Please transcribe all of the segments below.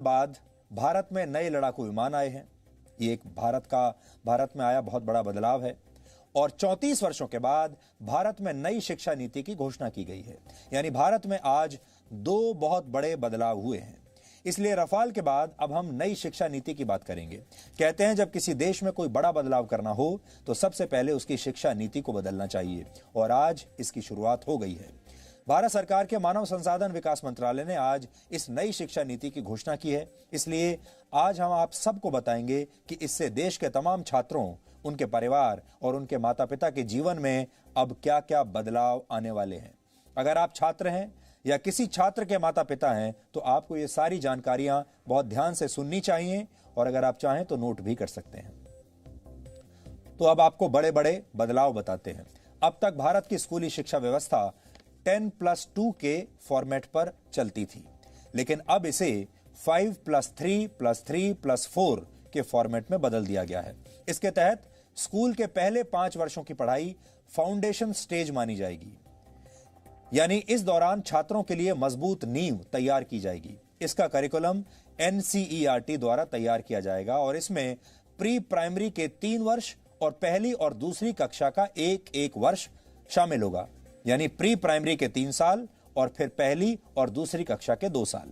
बाद भारत में नए लड़ाकू विमान आए हैं। ये एक भारत में आया बहुत बड़ा बदलाव है। और 34 वर्षों के बाद भारत में नई शिक्षा नीति की घोषणा की गई है। यानी भारत में आज दो बहुत बड़े बदलाव हुए हैं। इसलिए रफाल के बाद अब हम नई शिक्षा नीति की बात करेंगे। कहते हैं जब किसी देश में कोई बड़ा बदलाव करना हो तो सबसे पहले उसकी शिक्षा नीति को बदलना चाहिए, और आज इसकी शुरुआत हो गई है। भारत सरकार के मानव संसाधन विकास मंत्रालय ने आज इस नई शिक्षा नीति की घोषणा की है। इसलिए आज हम आप सबको बताएंगे कि इससे देश के तमाम छात्रों, उनके परिवार और उनके माता पिता के जीवन में अब क्या क्या बदलाव आने वाले हैं। अगर आप छात्र हैं या किसी छात्र के माता पिता हैं तो आपको ये सारी जानकारियां बहुत ध्यान से सुननी चाहिए, और अगर आप चाहें तो नोट भी कर सकते हैं। तो अब आपको बड़े बड़े बदलाव बताते हैं। अब तक भारत की स्कूली शिक्षा व्यवस्था 10+2 के फॉर्मेट पर चलती थी, लेकिन अब इसे 5+3+3+4 के फॉर्मेट में बदल दिया गया है। इसके तहत स्कूल के पहले 5 वर्षों की पढ़ाई फाउंडेशन स्टेज मानी जाएगी, यानी इस दौरान छात्रों के लिए मजबूत नींव तैयार की जाएगी। इसका करिकुलम NCERT द्वारा तैयार किया जाएगा और इसमें प्री प्राइमरी के 3 वर्ष और पहली और दूसरी कक्षा का एक वर्ष शामिल होगा, यानी प्री प्राइमरी के 3 साल और फिर पहली और दूसरी कक्षा के 2 साल।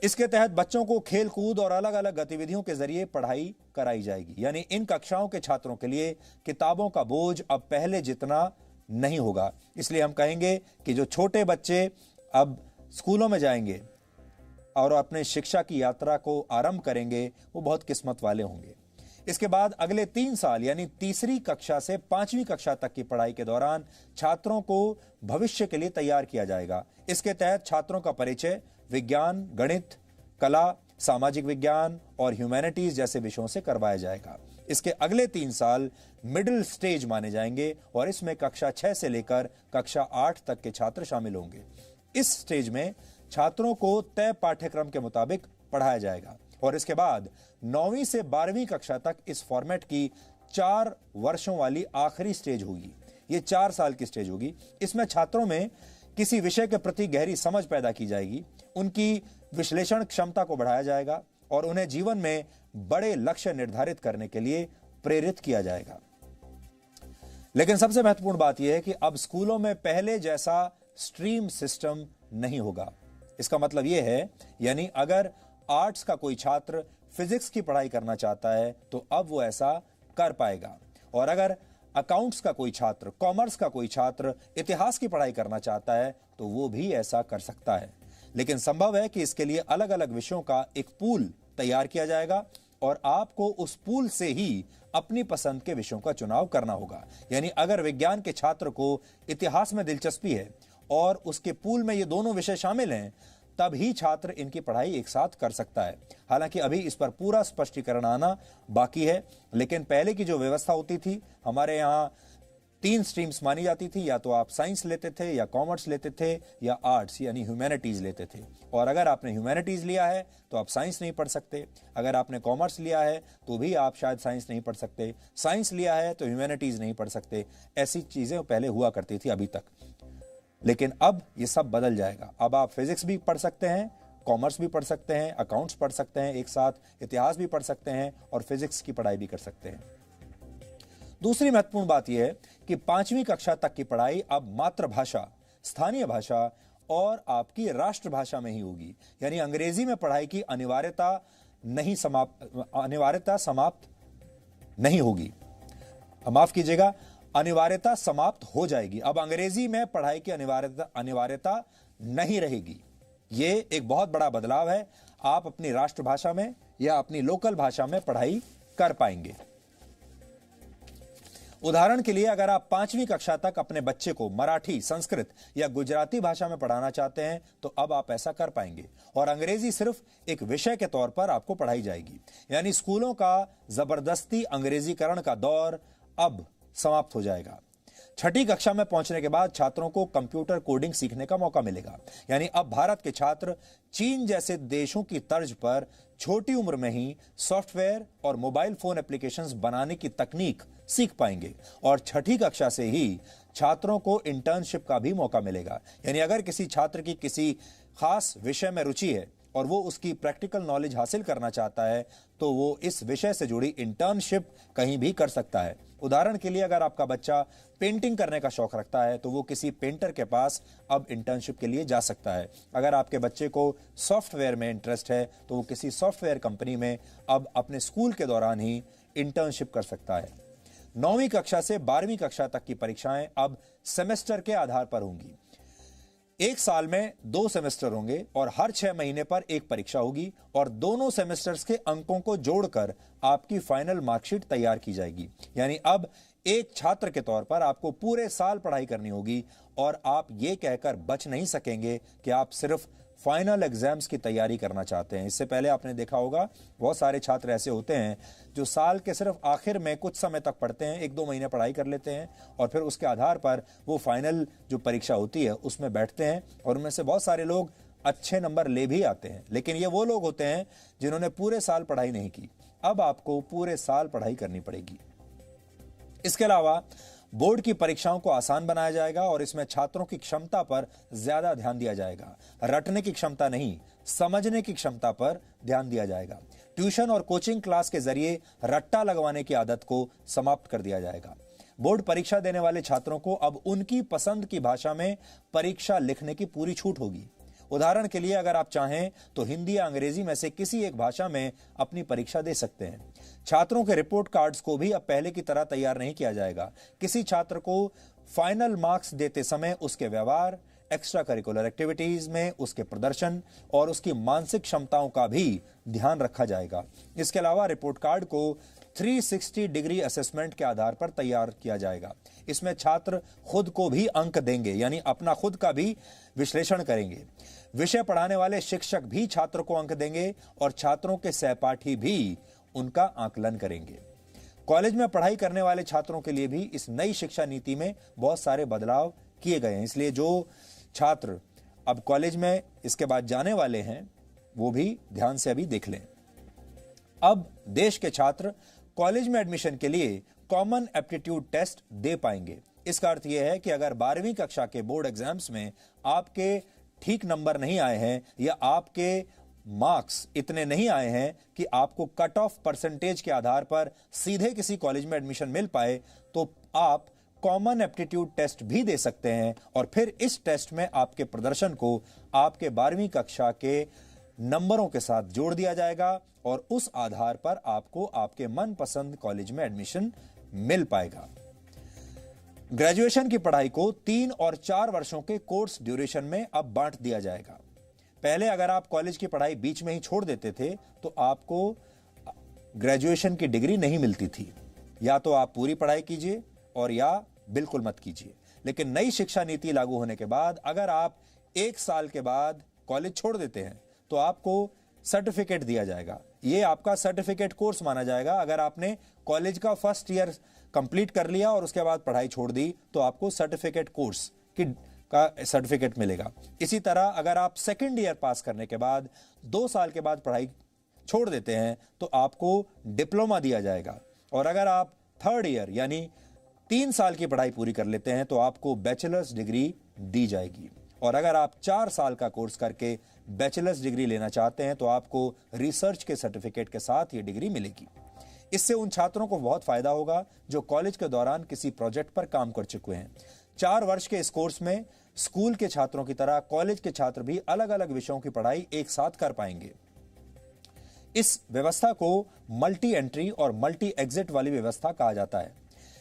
इसके तहत बच्चों को खेल कूद और अलग अलग गतिविधियों के जरिए पढ़ाई कराई जाएगी, यानी इन कक्षाओं के छात्रों के लिए किताबों का बोझ अब पहले जितना नहीं होगा। इसलिए हम कहेंगे कि जो छोटे बच्चे अब स्कूलों में जाएंगे और अपने शिक्षा की यात्रा को आरंभ करेंगे, वो बहुत किस्मत वाले होंगे। इसके बाद अगले 3 साल यानी तीसरी कक्षा से 5वीं कक्षा तक की पढ़ाई के दौरान छात्रों को भविष्य के लिए तैयार किया जाएगा। इसके तहत छात्रों का परिचय विज्ञान, गणित, कला, सामाजिक विज्ञान और ह्यूमैनिटीज जैसे विषयों से करवाया जाएगा। इसके अगले 3 साल मिडिल स्टेज माने जाएंगे और इसमें कक्षा 6 से लेकर कक्षा 8 तक के छात्र शामिल होंगे। इस स्टेज में छात्रों को तय पाठ्यक्रम के मुताबिक पढ़ाया जाएगा और इसके बाद 9वीं से 12वीं कक्षा तक इस फॉर्मेट की 4 वर्षों वाली आखिरी स्टेज होगी। ये 4 साल की स्टेज होगी। इसमें छात्रों में किसी विषय के प्रति गहरी समझ पैदा की जाएगी, उनकी विश्लेषण क्षमता को बढ़ाया जाएगा और उन्हें जीवन में बड़े लक्ष्य निर्धारित करने के लिए प्रेरित किया जाएगा। लेकिन सबसे महत्वपूर्ण बात यह है कि अब स्कूलों में पहले जैसा स्ट्रीम सिस्टम नहीं होगा। इसका मतलब यह है, यानी अगर आर्ट्स का कोई छात्र फिजिक्स की पढ़ाई करना चाहता है तो अब वो ऐसा कर पाएगा, और अगर अकाउंट्स का कोई छात्र, कॉमर्स का कोई छात्र इतिहास की पढ़ाई करना चाहता है तो वो भी ऐसा कर सकता है। लेकिन संभव है कि इसके लिए अलग अलग विषयों का एक पूल तैयार किया जाएगा और आपको उस पूल से ही अपनी पसंद के विषयों का चुनाव करना होगा। यानी अगर विज्ञान के छात्र को इतिहास में दिलचस्पी है और उसके पूल में ये दोनों विषय शामिल हैं, तब ही छात्र इनकी पढ़ाई एक साथ कर सकता है। हालांकि अभी इस पर पूरा स्पष्टीकरण आना बाकी है, लेकिन पहले की जो व्यवस्था होती थी, हमारे यहाँ 3 स्ट्रीम्स मानी जाती थी, या तो आप साइंस लेते थे या कॉमर्स लेते थे या आर्ट्स यानी ह्यूमैनिटीज लेते थे। और अगर आपने ह्यूमैनिटीज लिया है तो आप साइंस नहीं पढ़ सकते, अगर आपने कॉमर्स लिया है तो भी आप शायद साइंस नहीं पढ़ सकते, साइंस लिया है तो ह्यूमैनिटीज नहीं पढ़ सकते। ऐसी चीजें पहले हुआ करती थी अभी तक, लेकिन अब ये सब बदल जाएगा। अब आप फिजिक्स भी पढ़ सकते हैं, कॉमर्स भी पढ़ सकते हैं, अकाउंट्स पढ़ सकते हैं, एक साथ इतिहास भी पढ़ सकते हैं और फिजिक्स की पढ़ाई भी कर सकते हैं। दूसरी महत्वपूर्ण बात यह है कि 5वीं कक्षा तक की पढ़ाई अब मातृभाषा, स्थानीय भाषा और आपकी राष्ट्रभाषा में ही होगी। यानी अंग्रेजी में पढ़ाई की अनिवार्यता समाप्त नहीं होगी। माफ कीजिएगा, अनिवार्यता समाप्त हो जाएगी। अब अंग्रेजी में पढ़ाई की अनिवार्यता नहीं रहेगी। ये एक बहुत बड़ा बदलाव है। आप अपनी राष्ट्रभाषा में या अपनी लोकल भाषा में पढ़ाई कर पाएंगे। उदाहरण के लिए अगर आप 5वीं कक्षा तक अपने बच्चे को मराठी, संस्कृत या गुजराती भाषा में पढ़ाना चाहते हैं तो अब आप ऐसा कर पाएंगे, और अंग्रेजी सिर्फ एक विषय के तौर पर आपको पढ़ाई जाएगी। यानी स्कूलों का जबरदस्ती अंग्रेजीकरण का दौर अब समाप्त हो जाएगा। 6ठी कक्षा में पहुंचने के बाद छात्रों को कंप्यूटर कोडिंग सीखने का मौका मिलेगा। यानी अब भारत के छात्र चीन जैसे देशों की तर्ज पर छोटी उम्र में ही सॉफ्टवेयर और मोबाइल फोन एप्लीकेशंस बनाने की तकनीक सीख पाएंगे, और 6ठी कक्षा से ही छात्रों को इंटर्नशिप का भी मौका मिलेगा। यानी अगर किसी छात्र की किसी खास विषय में रुचि है और वो उसकी प्रैक्टिकल नॉलेज हासिल करना चाहता है तो वो इस विषय से जुड़ी इंटर्नशिप कहीं भी कर सकता है। उदाहरण के लिए अगर आपका बच्चा पेंटिंग करने का शौक रखता है तो वो किसी पेंटर के पास अब इंटर्नशिप के लिए जा सकता है। अगर आपके बच्चे को सॉफ्टवेयर में इंटरेस्ट है तो वो किसी सॉफ्टवेयर कंपनी में अब अपने स्कूल के दौरान ही इंटर्नशिप कर सकता है। 9वीं कक्षा से 12वीं कक्षा तक की परीक्षाएं अब सेमेस्टर के आधार पर होंगी। एक साल में 2 सेमेस्टर होंगे और हर 6 महीने पर एक परीक्षा होगी और दोनों सेमेस्टर्स के अंकों को जोड़कर आपकी फाइनल मार्कशीट तैयार की जाएगी। यानी अब एक छात्र के तौर पर आपको पूरे साल पढ़ाई करनी होगी और आप ये कहकर बच नहीं सकेंगे कि आप सिर्फ फाइनल एग्जाम्स की तैयारी करना चाहते हैं। इससे पहले आपने देखा होगा बहुत सारे छात्र ऐसे होते हैं जो साल के सिर्फ आखिर में कुछ समय तक पढ़ते हैं, 1-2 महीने पढ़ाई कर लेते हैं और फिर उसके आधार पर वो फाइनल जो परीक्षा होती है उसमें बैठते हैं और उनमें से बहुत सारे लोग अच्छे नंबर ले भी आते हैं। लेकिन ये वो लोग होते हैं जिन्होंने पूरे साल पढ़ाई नहीं की। अब आपको पूरे साल पढ़ाई करनी पड़ेगी। इसके अलावा बोर्ड की परीक्षाओं को आसान बनाया जाएगा और इसमें छात्रों की क्षमता पर ज्यादा ध्यान दिया जाएगा। रटने की क्षमता नहीं, समझने की क्षमता पर ध्यान दिया जाएगा। ट्यूशन और कोचिंग क्लास के जरिए रट्टा लगवाने की आदत को समाप्त कर दिया जाएगा। बोर्ड परीक्षा देने वाले छात्रों को अब उनकी पसंद की भाषा में परीक्षा लिखने की पूरी छूट होगी। उदाहरण के लिए अगर आप चाहें तो हिंदी या अंग्रेजी में से किसी एक भाषा में अपनी परीक्षा दे सकते हैं। छात्रों के रिपोर्ट कार्ड्स को भी अब पहले की तरह तैयार नहीं किया जाएगा। किसी छात्र को फाइनल मार्क्स देते समय उसके व्यवहार, एक्स्ट्रा करिकुलर एक्टिविटीज में उसके प्रदर्शन और उसकी मानसिक क्षमताओं का भी ध्यान रखा जाएगा। इसके अलावा रिपोर्ट कार्ड को 360 डिग्री असेसमेंट के आधार पर तैयार किया जाएगा। इसमें छात्र खुद को भी अंक देंगे, यानी अपना खुद का भी विश्लेषण करेंगे। विषय पढ़ाने वाले शिक्षक भी छात्र को अंक देंगे और छात्रों के सहपाठी भी उनका आकलन करेंगे। कॉलेज में पढ़ाई करने वाले छात्रों के लिए भी इस नई शिक्षा नीति में बहुत सारे बदलाव किए गए हैं। इसलिए जो छात्र अब कॉलेज में इसके बाद जाने वाले हैं वो भी ध्यान से अभी देख लें। अब देश के छात्र कॉलेज में एडमिशन के लिए कॉमन एप्टीट्यूड टेस्ट दे पाएंगे। इसका अर्थ यह है कि अगर 12वीं कक्षा के बोर्ड एग्जाम्स में आपके ठीक नंबर नहीं आए हैं या आपके मार्क्स इतने नहीं आए हैं कि आपको कट ऑफ परसेंटेज के आधार पर सीधे किसी कॉलेज में एडमिशन मिल पाए, तो आप कॉमन एप्टीट्यूड टेस्ट भी दे सकते हैं और फिर इस टेस्ट में आपके प्रदर्शन को आपके 12वीं कक्षा के नंबरों के साथ जोड़ दिया जाएगा और उस आधार पर आपको आपके मनपसंद कॉलेज में एडमिशन मिल पाएगा। ग्रेजुएशन की पढ़ाई को 3 और 4 वर्षों के कोर्स ड्यूरेशन में अब बांट दिया जाएगा। पहले अगर आप कॉलेज की पढ़ाई बीच में ही छोड़ देते थे तो आपको ग्रेजुएशन की डिग्री नहीं मिलती थी। या तो आप पूरी पढ़ाई कीजिए और या बिल्कुल मत कीजिए। लेकिन नई शिक्षा नीति लागू होने के बाद अगर आप 1 साल के बाद कॉलेज छोड़ देते हैं तो आपको सर्टिफिकेट दिया जाएगा। ये आपका सर्टिफिकेट कोर्स माना जाएगा। अगर आपने कॉलेज का फर्स्ट ईयर कंप्लीट कर लिया और उसके बाद पढ़ाई छोड़ दी तो आपको सर्टिफिकेट कोर्स का सर्टिफिकेट मिलेगा। इसी तरह अगर आप सेकेंड ईयर पास करने के बाद 2 साल के बाद पढ़ाई छोड़ देते हैं तो आपको डिप्लोमा दिया जाएगा। और अगर आप थर्ड ईयर यानी 3 साल की पढ़ाई पूरी कर लेते हैं तो आपको बैचलर्स डिग्री दी जाएगी। और अगर आप 4 साल का कोर्स करके बैचलर्स डिग्री लेना चाहते हैं तो आपको रिसर्च के सर्टिफिकेट के साथ ये डिग्री मिलेगी। इससे उन छात्रों को बहुत फायदा होगा जो कॉलेज के दौरान किसी प्रोजेक्ट पर काम कर चुके हैं। 4 वर्ष के इस कोर्स में स्कूल के छात्रों की तरह कॉलेज के छात्र भी अलग अलग विषयों की पढ़ाई एक साथ कर पाएंगे। इस व्यवस्था को मल्टी एंट्री और मल्टी एग्जिट वाली व्यवस्था कहा जाता है।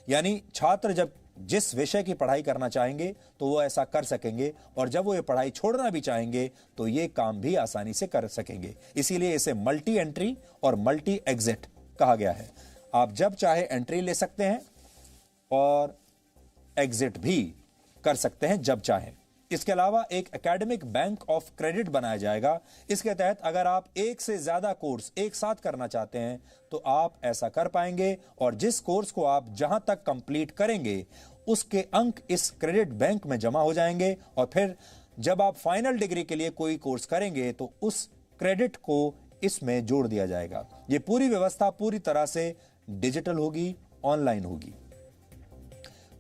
यानी छात्र जब जिस विषय की पढ़ाई करना चाहेंगे तो वो ऐसा कर सकेंगे और जब वो ये पढ़ाई छोड़ना भी चाहेंगे तो ये काम भी आसानी से कर सकेंगे। इसीलिए इसे मल्टी एंट्री और मल्टी एग्जिट कहा गया है। आप जब चाहे एंट्री ले सकते हैं और एग्जिट भी कर सकते हैं जब चाहें। इसके अलावा एक एकेडमिक बैंक ऑफ क्रेडिट बनाया जाएगा। इसके तहत अगर आप एक से ज्यादा कोर्स एक साथ करना चाहते हैं तो आप ऐसा कर पाएंगे और जिस कोर्स को आप जहां तक कंप्लीट करेंगे उसके अंक इस क्रेडिट बैंक में जमा हो जाएंगे और फिर जब आप फाइनल डिग्री के लिए कोई कोर्स करेंगे तो उस क्रेडिट को इसमें जोड़ दिया जाएगा। यह पूरी व्यवस्था पूरी तरह से डिजिटल होगी, ऑनलाइन होगी।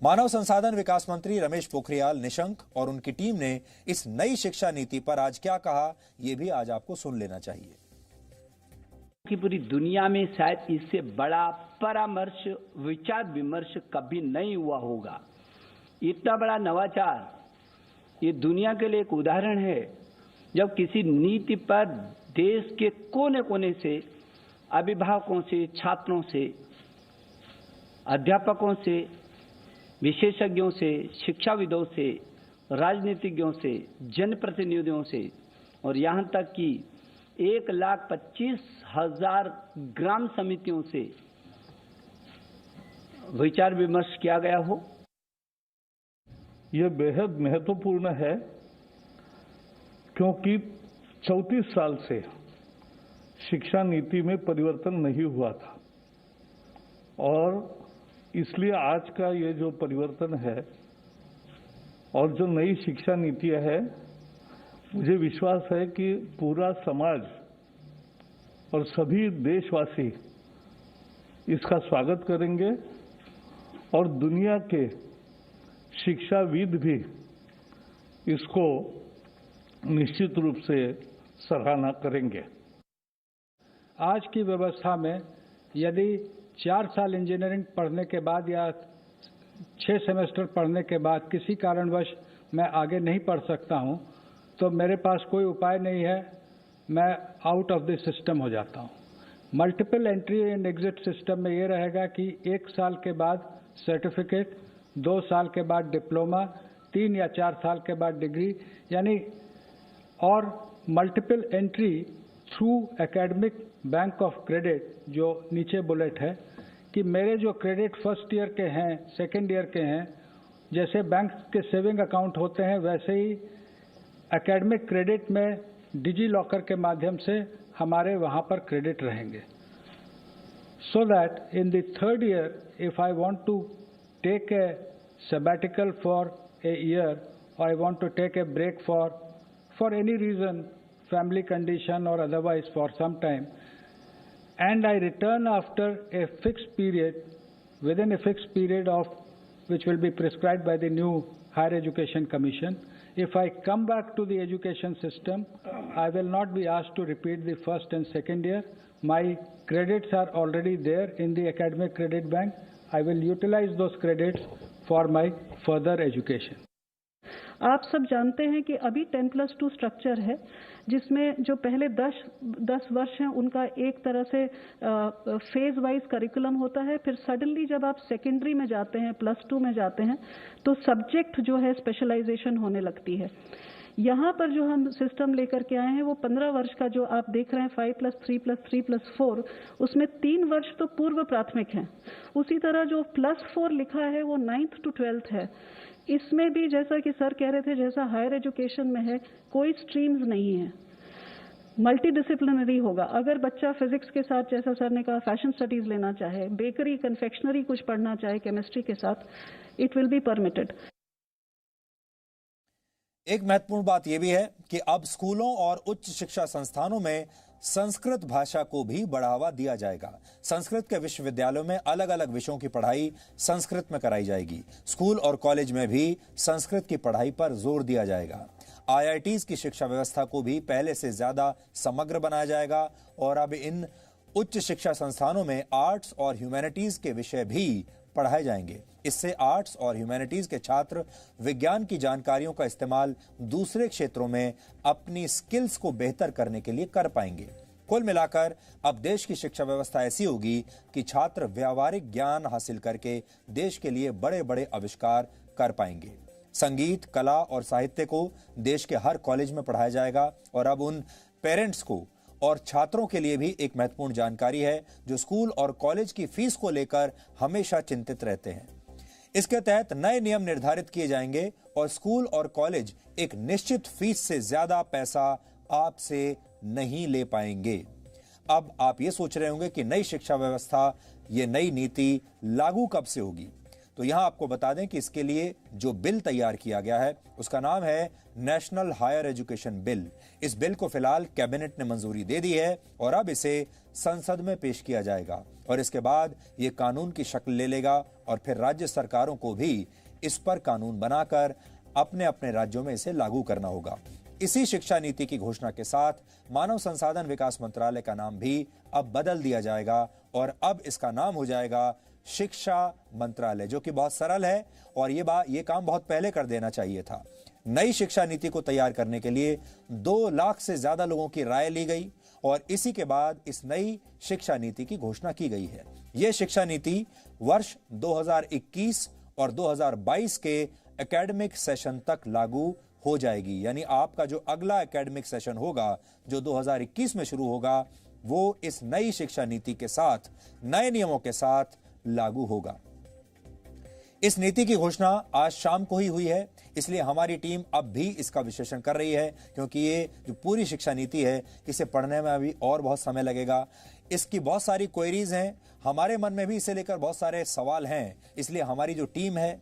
मानव संसाधन विकास मंत्री रमेश पोखरियाल निशंक और उनकी टीम ने इस नई शिक्षा नीति पर आज क्या कहा, यह भी आज आपको सुन लेना चाहिए। कि पूरी दुनिया में शायद इससे बड़ा परामर्श, विचार विमर्श कभी नहीं हुआ होगा। इतना बड़ा नवाचार ये दुनिया के लिए एक उदाहरण है, जब किसी नीति पर देश के कोने कोने से, अभिभावकों से, छात्रों से, अध्यापकों से, विशेषज्ञों से, शिक्षाविदों से, राजनीतिज्ञों से, जनप्रतिनिधियों से और यहाँ तक कि 1,25,000 ग्राम समितियों से विचार विमर्श किया गया हो। यह बेहद महत्वपूर्ण है क्योंकि 34 साल से शिक्षा नीति में परिवर्तन नहीं हुआ था और इसलिए आज का ये जो परिवर्तन है और जो नई शिक्षा नीति है, मुझे विश्वास है कि पूरा समाज और सभी देशवासी इसका स्वागत करेंगे और दुनिया के शिक्षाविद भी इसको निश्चित रूप से सराहना करेंगे। आज की व्यवस्था में यदि 4 साल इंजीनियरिंग पढ़ने के बाद या 6 सेमेस्टर पढ़ने के बाद किसी कारणवश मैं आगे नहीं पढ़ सकता हूं, तो मेरे पास कोई उपाय नहीं है, मैं आउट ऑफ द सिस्टम हो जाता हूं। Multiple entry and exit system में ये रहेगा कि 1 साल के बाद सर्टिफिकेट, 2 साल के बाद डिप्लोमा, 3 या 4 साल के बाद डिग्री, यानी और multiple entry through academic bank of credit, जो नीचे बुलेट है कि मेरे जो क्रेडिट फर्स्ट ईयर के हैं, सेकेंड ईयर के हैं, जैसे बैंक के सेविंग अकाउंट होते हैं वैसे ही एकेडमिक क्रेडिट में डिजी लॉकर के माध्यम से हमारे वहाँ पर क्रेडिट रहेंगे। So that in the third year if I want to take a sabbatical for a year or I want to take a break for any reason, family condition or otherwise for some time, and I return after a fixed period, within a fixed period of which will be prescribed by the new Higher Education Commission. If I come back to the education system, I will not be asked to repeat the first and second year. My credits are already there in the academic credit bank. I will utilize those credits for my further education. आप सब जानते हैं कि अभी 10+2 structure है, जिसमें जो पहले 10 वर्ष हैं उनका एक तरह से फेज वाइज करिकुलम होता है। फिर सडनली जब आप सेकेंडरी में जाते हैं, +2 में जाते हैं, तो सब्जेक्ट जो है स्पेशलाइजेशन होने लगती है। यहाँ पर जो हम सिस्टम लेकर के आए हैं वो 15 वर्ष का जो आप देख रहे हैं 5+3+3+4, उसमें 3 वर्ष तो पूर्व प्राथमिक हैं। उसी तरह जो +4 लिखा है वो 9th to 12th है। इसमें भी जैसा कि सर कह रहे थे, जैसा हायर एजुकेशन में है, कोई स्ट्रीम्स नहीं है, मल्टी डिसिप्लिनरी होगा। अगर बच्चा फिजिक्स के साथ, जैसा सर ने कहा, फैशन स्टडीज लेना चाहे, बेकरी कन्फेक्शनरी कुछ पढ़ना चाहे केमिस्ट्री के साथ, इट विल बी परमिटेड। एक महत्वपूर्ण बात यह भी है कि अब स्कूलों और उच्च शिक्षा संस्थानों में संस्कृत भाषा को भी बढ़ावा दिया जाएगा। संस्कृत के विश्वविद्यालयों में अलग अलग विषयों की पढ़ाई संस्कृत में कराई जाएगी। स्कूल और कॉलेज में भी संस्कृत की पढ़ाई पर जोर दिया जाएगा। IITs की शिक्षा व्यवस्था को भी पहले से ज्यादा समग्र बनाया जाएगा और अब इन उच्च शिक्षा संस्थानों में आर्ट्स और ह्यूमैनिटीज के विषय भी पढ़ाए जाएंगे। इससे आर्ट्स और ह्यूमैनिटीज के छात्र विज्ञान की जानकारियों का इस्तेमाल दूसरे क्षेत्रों में अपनी स्किल्स को बेहतर करने के लिए कर पाएंगे। कुल मिलाकर अब देश की शिक्षा व्यवस्था ऐसी होगी कि छात्र व्यावहारिक ज्ञान हासिल करके देश के लिए बड़े बड़े आविष्कार कर पाएंगे। संगीत, कला और साहित्य को देश के हर कॉलेज में पढ़ाया जाएगा और अब उन पेरेंट्स को और छात्रों के लिए भी एक महत्वपूर्ण जानकारी है जो स्कूल और कॉलेज की फीस को लेकर हमेशा चिंतित रहते हैं। इसके तहत नए नियम निर्धारित किए जाएंगे और स्कूल और कॉलेज एक निश्चित फीस से ज्यादा पैसा आपसे नहीं ले पाएंगे। अब आप ये सोच रहे होंगे कि नई शिक्षा व्यवस्था, ये नई नीति लागू कब से होगी? तो यहां आपको बता दें कि इसके लिए जो बिल तैयार किया गया है उसका नाम है नेशनल हायर एजुकेशन बिल। इस बिल को फिलहाल कैबिनेट ने मंजूरी दे दी है और अब इसे संसद में पेश किया जाएगा और इसके बाद ये कानून की शक्ल ले लेगा और फिर राज्य सरकारों को भी इस पर कानून बनाकर अपने अपने राज्यों में इसे लागू करना होगा। इसी शिक्षा नीति की घोषणा के साथ मानव संसाधन विकास मंत्रालय का नाम भी अब बदल दिया जाएगा और अब इसका नाम हो जाएगा शिक्षा मंत्रालय, जो कि बहुत सरल है और ये काम बहुत पहले कर देना चाहिए था। नई शिक्षा नीति को तैयार करने के लिए 2 लाख से ज्यादा लोगों की राय ली गई और इसी के बाद इस नई शिक्षा नीति की घोषणा की गई है। यह शिक्षा नीति वर्ष 2021 और 2022 के एकेडमिक सेशन तक लागू हो जाएगी। यानी आपका जो अगला एकेडमिक सेशन होगा जो 2021 में शुरू होगा वो इस नई शिक्षा नीति के साथ, नए नियमों के साथ लागू होगा। इस नीति की घोषणा आज शाम को ही हुई है, इसलिए हमारी टीम अब भी इसका विश्लेषण कर रही है, क्योंकि ये जो पूरी शिक्षा नीति है इसे पढ़ने में अभी और बहुत समय लगेगा। इसकी बहुत सारी क्वेरीज हैं, हमारे मन में भी इसे लेकर बहुत सारे सवाल हैं। इसलिए हमारी जो टीम है,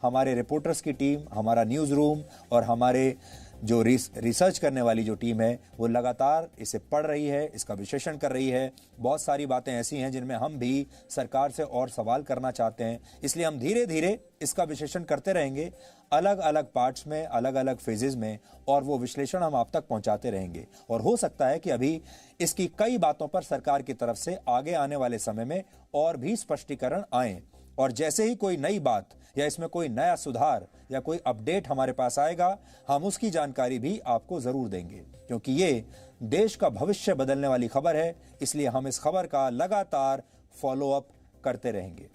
हमारे रिपोर्टर्स की टीम, हमारा न्यूज़ रूम और हमारे जो रिसर्च करने वाली जो टीम है वो लगातार इसे पढ़ रही है, इसका विश्लेषण कर रही है। बहुत सारी बातें ऐसी हैं जिनमें हम भी सरकार से और सवाल करना चाहते हैं, इसलिए हम धीरे धीरे इसका विश्लेषण करते रहेंगे अलग अलग पार्ट्स में, अलग अलग फेजेस में, और वो विश्लेषण हम आप तक पहुंचाते रहेंगे। और हो सकता है कि अभी इसकी कई बातों पर सरकार की तरफ से आगे आने वाले समय में और भी स्पष्टीकरण आए, और जैसे ही कोई नई बात या इसमें कोई नया सुधार या कोई अपडेट हमारे पास आएगा, हम उसकी जानकारी भी आपको जरूर देंगे, क्योंकि ये देश का भविष्य बदलने वाली खबर है। इसलिए हम इस खबर का लगातार फॉलो अप करते रहेंगे।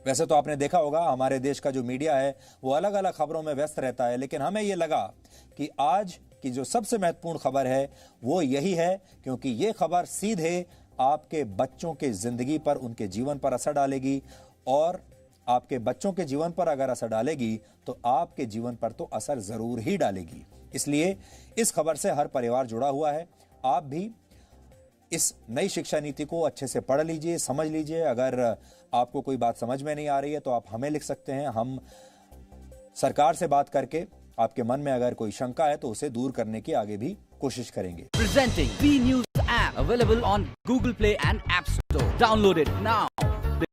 वैसे तो आपने देखा होगा हमारे देश का जो मीडिया है वो अलग अलग खबरों में व्यस्त रहता है, लेकिन हमें ये लगा कि आज की जो सबसे महत्वपूर्ण खबर है वो यही है, क्योंकि ये खबर सीधे आपके बच्चों के जिंदगी पर, उनके जीवन पर असर डालेगी, और आपके बच्चों के जीवन पर अगर असर डालेगी तो आपके जीवन पर तो असर जरूर ही डालेगी। इसलिए इस खबर से हर परिवार जुड़ा हुआ है। आप भी इस नई शिक्षा नीति को अच्छे से पढ़ लीजिए, समझ लीजिए। अगर आपको कोई बात समझ में नहीं आ रही है तो आप हमें लिख सकते हैं, हम सरकार से बात करके आपके मन में अगर कोई शंका है तो उसे दूर करने की आगे भी कोशिश करेंगे। Presenting B News app available on Google Play and App Store. Download it now.